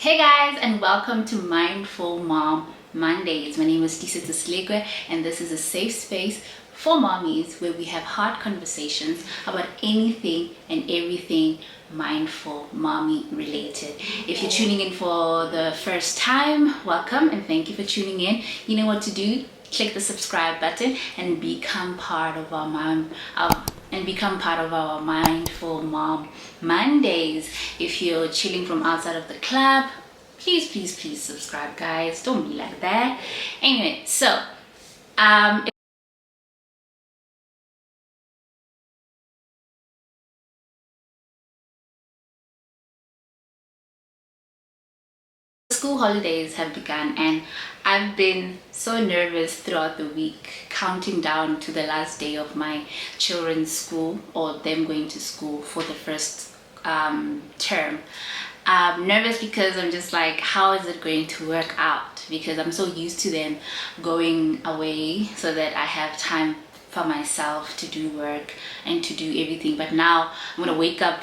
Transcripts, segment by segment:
Hey guys, and welcome to Mindful Mom Mondays. My name is THISETSO, and this is a safe space for mommies where we have hard conversations about anything and everything mindful mommy related. If you're tuning in for the first time, welcome and thank you for tuning in. You know what to do. Click the subscribe button and become part of our Mindful Mom Mondays. If you're chilling from outside of the club, please subscribe, guys. Don't be like that. Anyway, so school holidays have begun and I've been so nervous throughout the week, counting down to the last day of my children's school or them going to school for the first term. I'm nervous because I'm just like, how is it going to work out? Because I'm so used to them going away so that I have time for myself to do work and to do everything. But now I'm gonna wake up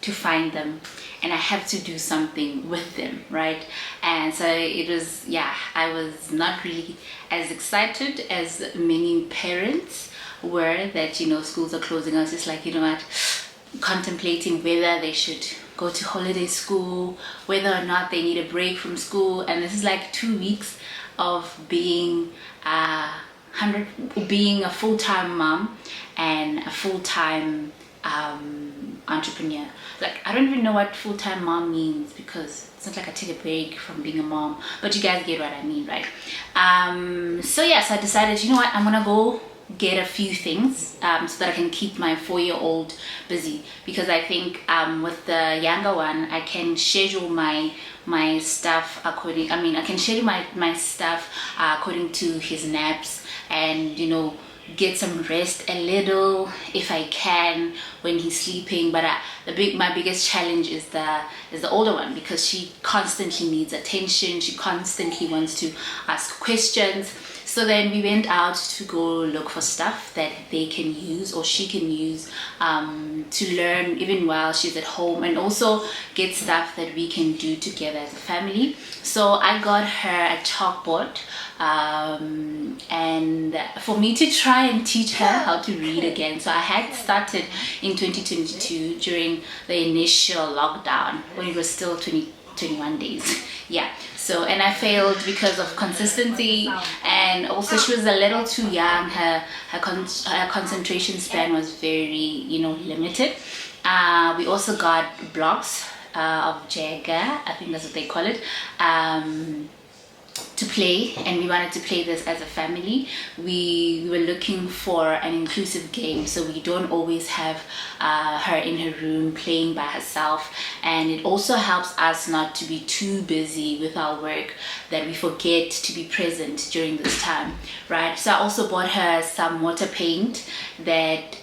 to find them and I have to do something with them, right? And so it was, yeah, I was not really as excited as many parents were that, you know, schools are closing. I was just like, you know what, contemplating whether they should go to holiday school, whether or not they need a break from school. And this is like 2 weeks of being being a full-time mom and a full-time entrepreneur. Like, I don't even know what full-time mom means because it's not like I take a break from being a mom, but you guys get what I mean, right? So yeah, so I decided, you know what, I'm gonna go get a few things so that I can keep my 4-year-old busy, because I think with the younger one I can schedule my stuff according, I can schedule my stuff according to his naps, and you know, get some rest a little if I can when he's sleeping. But my biggest challenge is the older one, because she constantly needs attention. She constantly wants to ask questions. So then we went out to go look for stuff that they can use or she can use to learn even while she's at home, and also get stuff that we can do together as a family. So I got her a chalkboard and for me to try and teach her how to read again. So I had started in 2022 during the initial lockdown when it was still 21 days. Yeah, so, and I failed because of consistency, and also she was a little too young. Her concentration span was very, you know, limited. We also got blocks of Jagger, I think that's what they call it, to play, and we wanted to play this as a family. We were looking for an inclusive game, so we don't always have her in her room playing by herself, and it also helps us not to be too busy with our work that we forget to be present during this time, right? So I also bought her some water paint that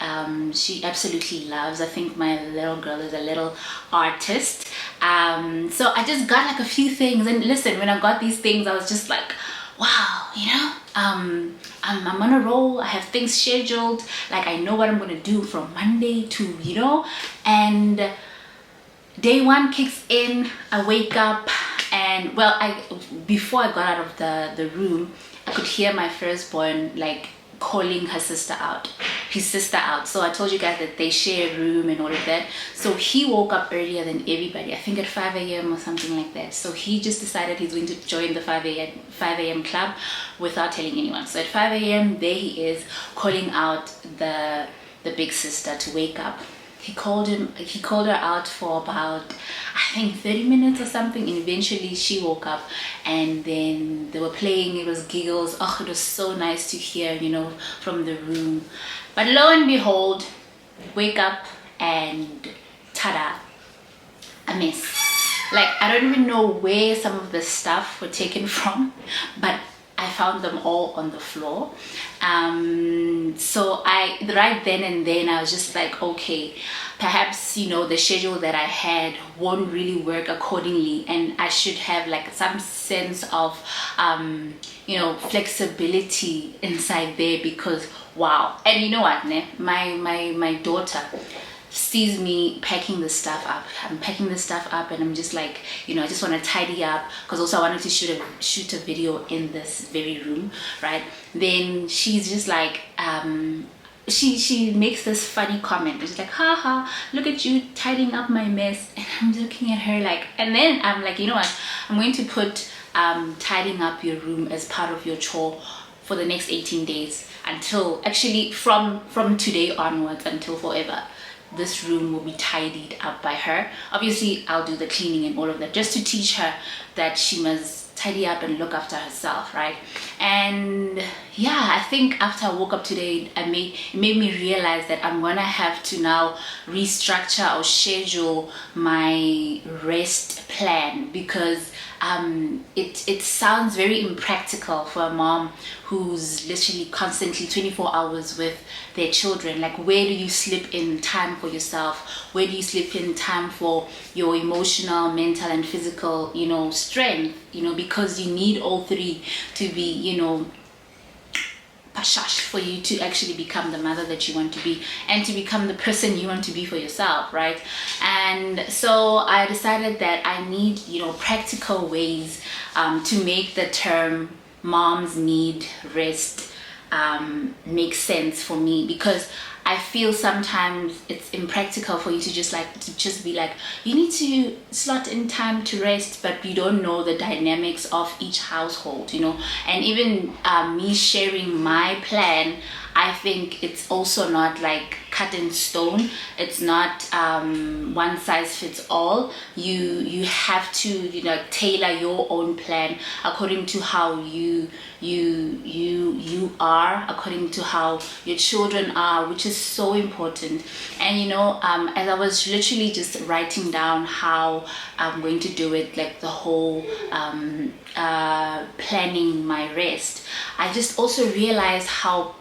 she absolutely loves. I think my little girl is a little artist. So I just got like a few things, and listen, when I got these things I was just like, wow, you know, I'm on a roll. I have things scheduled, like I know what I'm gonna do from Monday to, you know, and day one kicks in. I wake up and, well, before I got out of the room, I could hear my firstborn like calling his sister out. So I told you guys that they share a room and all of that. So he woke up earlier than everybody, I think at 5 a.m. or something like that. So he just decided he's going to join the 5 a.m. club without telling anyone. So at 5 a.m. there he is calling out the big sister to wake up. He called her out for about, I think, 30 minutes or something, and eventually she woke up, and then they were playing. It was giggles. Oh, it was so nice to hear, you know, from the room. But lo and behold, wake up and ta-da, a mess. Like, I don't even know where some of the stuff were taken from, but I found them all on the floor. So right then and then I was just like, okay, perhaps, you know, the schedule that I had won't really work accordingly, and I should have like some sense of you know, flexibility inside there, because wow. And you know what, my daughter, sees me packing the stuff up. I'm packing the stuff up and I'm just like, you know, I just want to tidy up, because also I wanted to shoot a video in this very room, right? Then she's just like, she makes this funny comment. It's like, haha, look at you tidying up my mess. And I'm looking at her like, and then I'm like, you know what, I'm going to put tidying up your room as part of your chore for the next 18 days, until actually from today onwards, until forever. This room will be tidied up by her. Obviously I'll do the cleaning and all of that, just to teach her that she must tidy up and look after herself, right? And yeah, I think after I woke up today, it made me realize that I'm gonna have to now restructure or schedule my rest plan, because it sounds very impractical for a mom who's literally constantly 24 hours with their children. Like, where do you slip in time for yourself? Where do you slip in time for your emotional, mental and physical, you know, strength, you know, because you need all three to be, you know, for you to actually become the mother that you want to be, and to become the person you want to be for yourself, right? And so I decided that I need, you know, practical ways to make the term moms need rest make sense for me, because I feel sometimes it's impractical for you to just be like, you need to slot in time to rest, but you don't know the dynamics of each household, you know. And even me sharing my plan, I think it's also not like cut in stone. It's not one size fits all. You have to, you know, tailor your own plan according to how you are, according to how your children are, which is so important. And you know, as I was literally just writing down how I'm going to do it, like the whole planning my rest, I just also realized how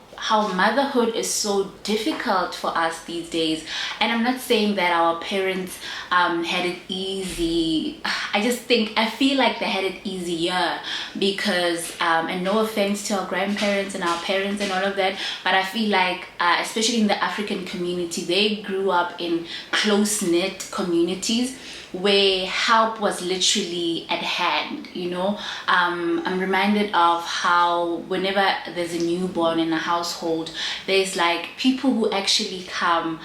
motherhood is so difficult for us these days. And I'm not saying that our parents had it easy. I feel like they had it easier, because and no offense to our grandparents and our parents and all of that, but I feel like especially in the African community, they grew up in close-knit communities where help was literally at hand, you know. I'm reminded of how whenever there's a newborn in a household, there's like people who actually come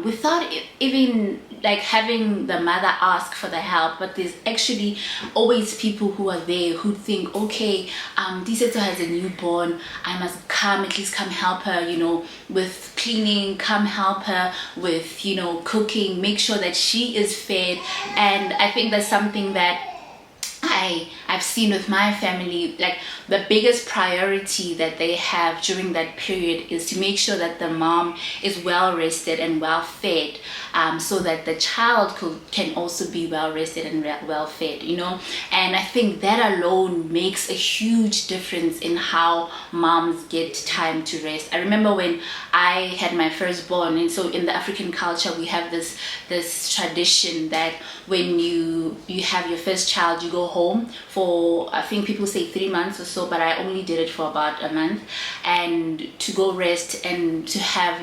without even like having the mother ask for the help, but there's actually always people who are there who think, okay, THISETSO has a newborn, I must come, at least come help her, you know, with cleaning, come help her with, you know, cooking, make sure that she is fed. And I think that's something that I've seen with my family. Like, the biggest priority that they have during that period is to make sure that the mom is well rested and well fed, so that the child can also be well rested and well fed, you know. And I think that alone makes a huge difference in how moms get time to rest. I remember when I had my firstborn, and so in the African culture we have this tradition that when you have your first child, you go home for, I think people say 3 months or so, but I only did it for about a month, and to go rest and to have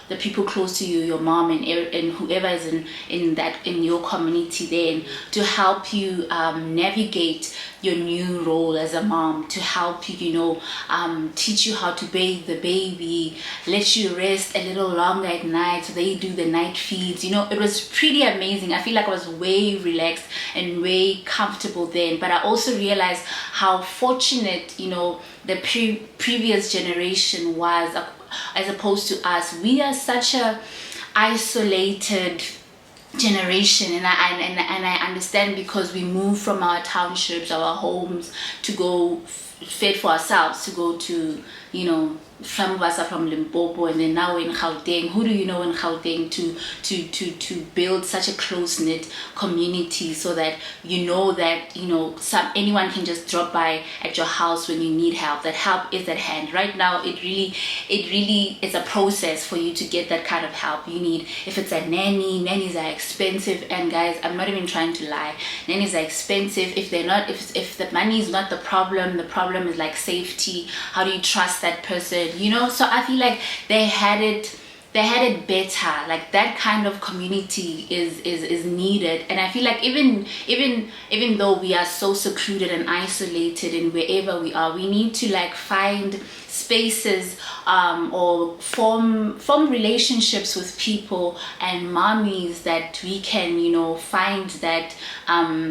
the people close to you, your mom and whoever is in your community then, to help you navigate your new role as a mom, to help you, you know, teach you how to bathe the baby, let you rest a little longer at night, so they do the night feeds, you know. It was pretty amazing. I feel like I was way relaxed and way comfortable then. But I also realized how fortunate, you know, the previous generation was, as opposed to us. We are such a isolated generation, and I understand, because we moved from our townships, our homes, to go fed for ourselves, to go to, you know, some of us are from Limpopo, and then now we're in Gauteng. Who do you know in Gauteng to build such a close-knit community, so that you know that, you know, anyone can just drop by at your house when you need help. That help is at hand. Right now, it really is a process for you to get that kind of help. You need, if it's a nannies are expensive, and guys, I'm not even trying to lie, nannies are expensive. If the money is not the problem is like safety. How do you trust that person, you know? So I feel like they had it they had it better. Like that kind of community is needed. And I feel like even though we are so secluded and isolated in wherever we are, we need to like find spaces or form relationships with people and mommies that we can, you know, find that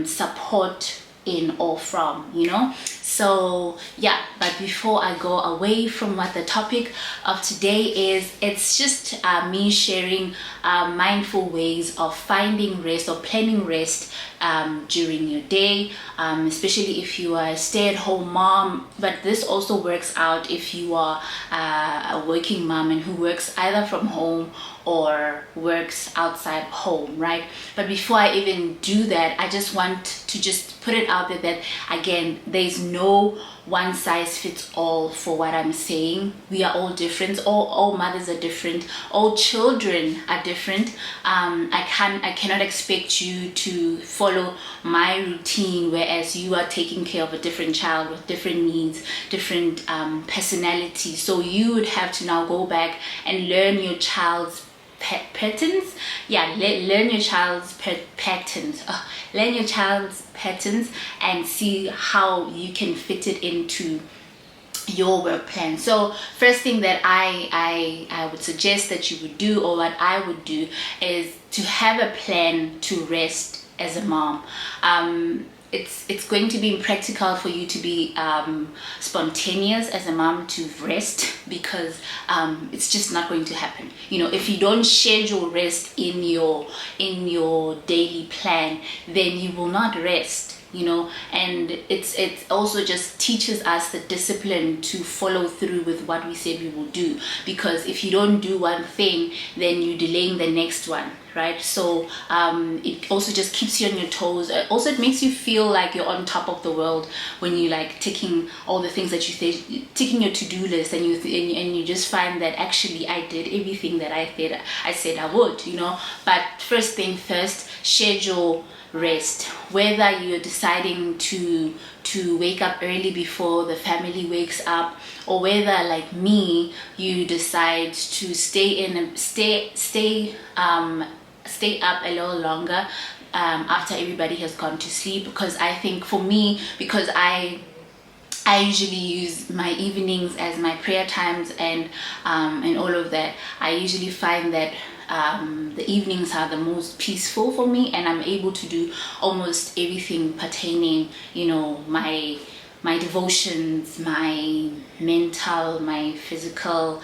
support in or from, you know. So yeah, but before I go away from what the topic of today is, it's just me sharing mindful ways of finding rest or planning rest during your day, especially if you are a stay-at-home mom. But this also works out if you are a working mom and who works either from home or works outside home, right? But before I even do that, I just want to just put it out there that again, there's no one size fits all for what I'm saying. We are all different. All mothers are different. All children are different. I cannot expect you to follow my routine, whereas you are taking care of a different child with different needs, different personalities. So you would have to now go back and learn your child's patterns. Learn your child's patterns. Learn your child's patterns and see how you can fit it into your work plan. So first thing that I would suggest that you would do, or what I would do, is to have a plan to rest as a mom. It's going to be impractical for you to be spontaneous as a mom to rest, because it's just not going to happen. You know, if you don't schedule rest in your daily plan, then you will not rest. You know, and it also just teaches us the discipline to follow through with what we said we will do, because if you don't do one thing, then you're delaying the next one, right? So it also just keeps you on your toes. Also, it makes you feel like you're on top of the world when you like ticking all the things that you say, ticking your to-do list, and you just find that actually I did everything that I said I would, you know. But first thing first, schedule rest. Whether you're deciding to wake up early before the family wakes up, or whether like me you decide to stay up a little longer after everybody has gone to sleep. Because I think for me, because I usually use my evenings as my prayer times and all of that, I usually find that the evenings are the most peaceful for me, and I'm able to do almost everything pertaining, you know, my devotions, my mental, my physical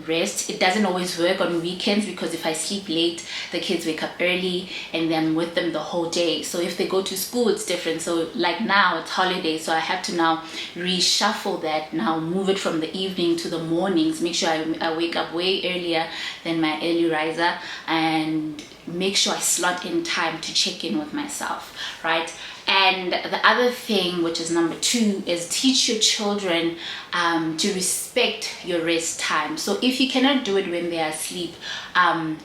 rest. It doesn't always work on weekends, because if I sleep late, the kids wake up early and then I'm with them the whole day. So if they go to school, it's different. So like now it's holiday, so I have to now reshuffle that, now move it from the evening to the mornings, make sure I wake up way earlier than my early riser, and make sure I slot in time to check in with myself, right? And the other thing, which is number 2, is teach your children to respect your rest time. So if you cannot do it when they are asleep,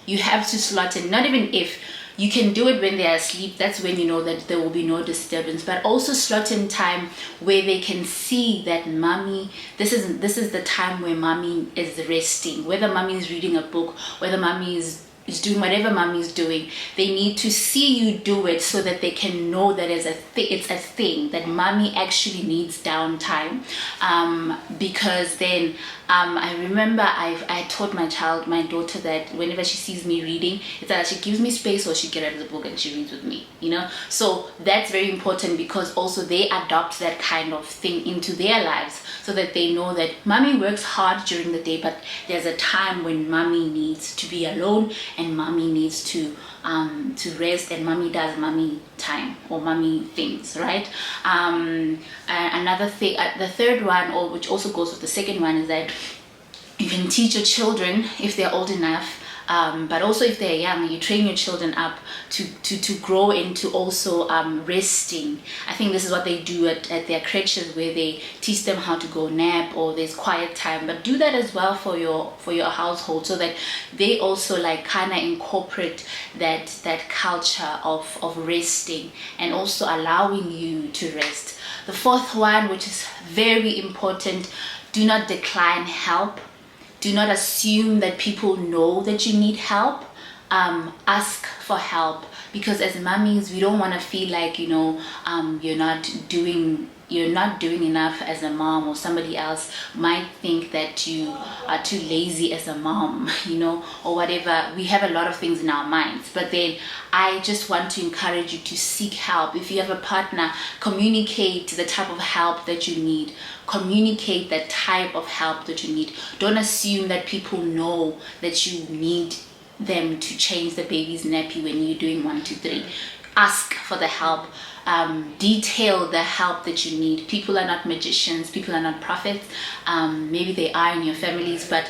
you have to slot in. Not even if, you can do it when they are asleep, that's when you know that there will be no disturbance, but also slot in time where they can see that mommy, this is the time where mommy is resting. Whether mommy is reading a book, whether mommy is doing whatever mommy is doing, they need to see you do it so that they can know that it's a thing, that mommy actually needs downtime. Because then I remember I taught my daughter that whenever she sees me reading, it's that she gives me space, or she gets out of the book and she reads with me, you know. So that's very important, because also they adopt that kind of thing into their lives, so that they know that mommy works hard during the day, but there's a time when mommy needs to be alone and mommy needs to rest, and mommy does mommy time or mommy things, right? Another thing, the third one, or which also goes with the second one, is that you can teach your children, if they're old enough, but also if they're young, you train your children up to grow into also resting. I think this is what they do at their creches, where they teach them how to go nap, or there's quiet time. But do that as well for your household, so that they also like kind of incorporate that culture of resting, and also allowing you to rest. The fourth one, which is very important, do not decline help. do not assume that people know that you need help. Ask for help, because as mummies we don't want to feel like, you know, you're not doing enough as a mom, or somebody else might think that you are too lazy as a mom, you know, or whatever. We have a lot of things in our minds, but then I just want to encourage you to seek help. If you have a partner, communicate the type of help that you need. Communicate the type of help that you need. Don't assume that people know that you need them to change the baby's nappy when you're doing 1, 2, 3. Ask for the help. Detail the help that you need. People are not magicians. People are not prophets. Maybe they are in your families, but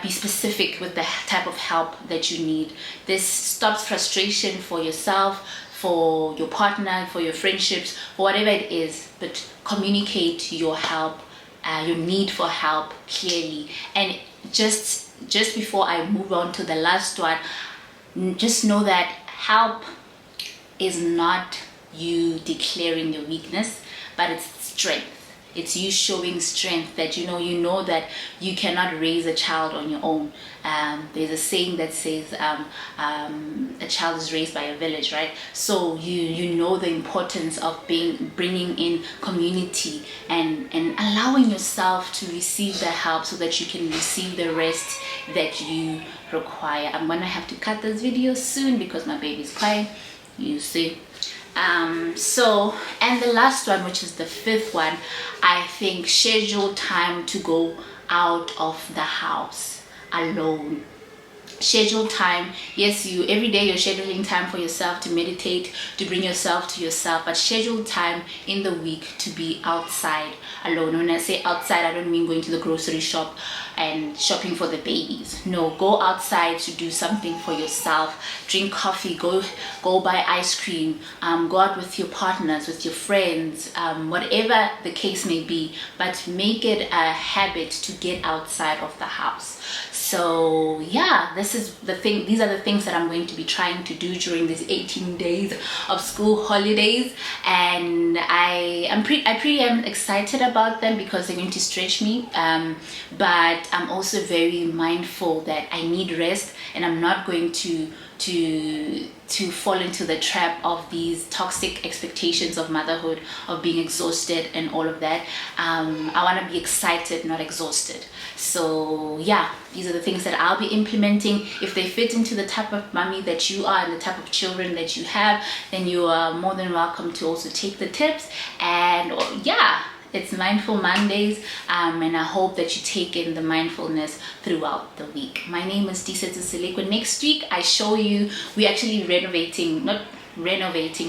be specific with the type of help that you need. This stops frustration for yourself, for your partner, for your friendships, for whatever it is. But communicate your help, your need for help clearly. And just before I move on to the last one, just know that help is not you declaring your weakness, but it's strength. It's you showing strength, that you know that you cannot raise a child on your own. There's a saying that says a child is raised by a village, right? So you know the importance of bringing in community and allowing yourself to receive the help so that you can receive the rest that you require. I'm gonna have to cut this video soon because my baby's crying, you see. So, and the last one, which is the 5th one, I think schedule time to go out of the house alone. Schedule time. Yes, every day you're scheduling time for yourself to meditate, to bring yourself to yourself, but schedule time in the week to be outside alone. When I say outside, I don't mean going to the grocery shop and shopping for the babies. No, go outside to do something for yourself. Drink coffee, go buy ice cream, go out with your partners, with your friends, whatever the case may be, but make it a habit to get outside of the house. So yeah, these are the things that I'm going to be trying to do during these 18 days of school holidays, and I am excited about them because they're going to stretch me, but I'm also very mindful that I need rest, and I'm not going to fall into the trap of these toxic expectations of motherhood, of being exhausted and all of that. I want to be excited, not exhausted. So yeah, these are the things that I'll be implementing. If they fit into the type of mommy that you are and the type of children that you have, then you are more than welcome to also take the tips. And yeah, it's Mindful Mondays, and I hope that you take in the mindfulness throughout the week. My name is THISETSO SELEKOE. Next week I show you, we're actually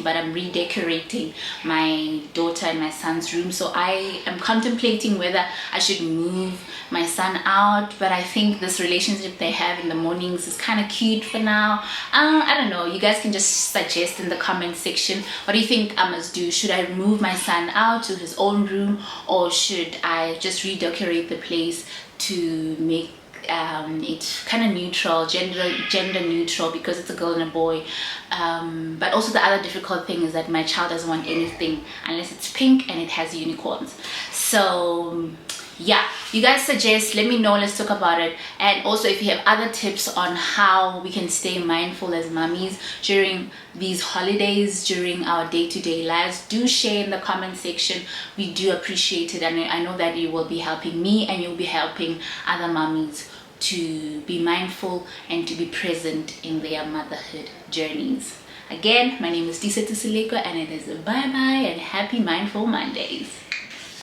but I'm redecorating my daughter and my son's room. So I am contemplating whether I should move my son out, but I think this relationship they have in the mornings is kind of cute for now. I don't know, you guys can just suggest in the comment section, what do you think I must do? Should I move my son out to his own room, or should I just redecorate the place to make it's kind of neutral, gender neutral, because it's a girl and a boy, but also the other difficult thing is that my child doesn't want anything unless it's pink and it has unicorns. So yeah, you guys suggest, let me know, let's talk about it. And also if you have other tips on how we can stay mindful as mummies during these holidays, during our day-to-day lives, do share in the comment section. We do appreciate it, and I know that you will be helping me and you'll be helping other mummies to be mindful and to be present in their motherhood journeys. Again, my name is THISETSO SELEKOE, and it is bye bye and happy Mindful Mondays.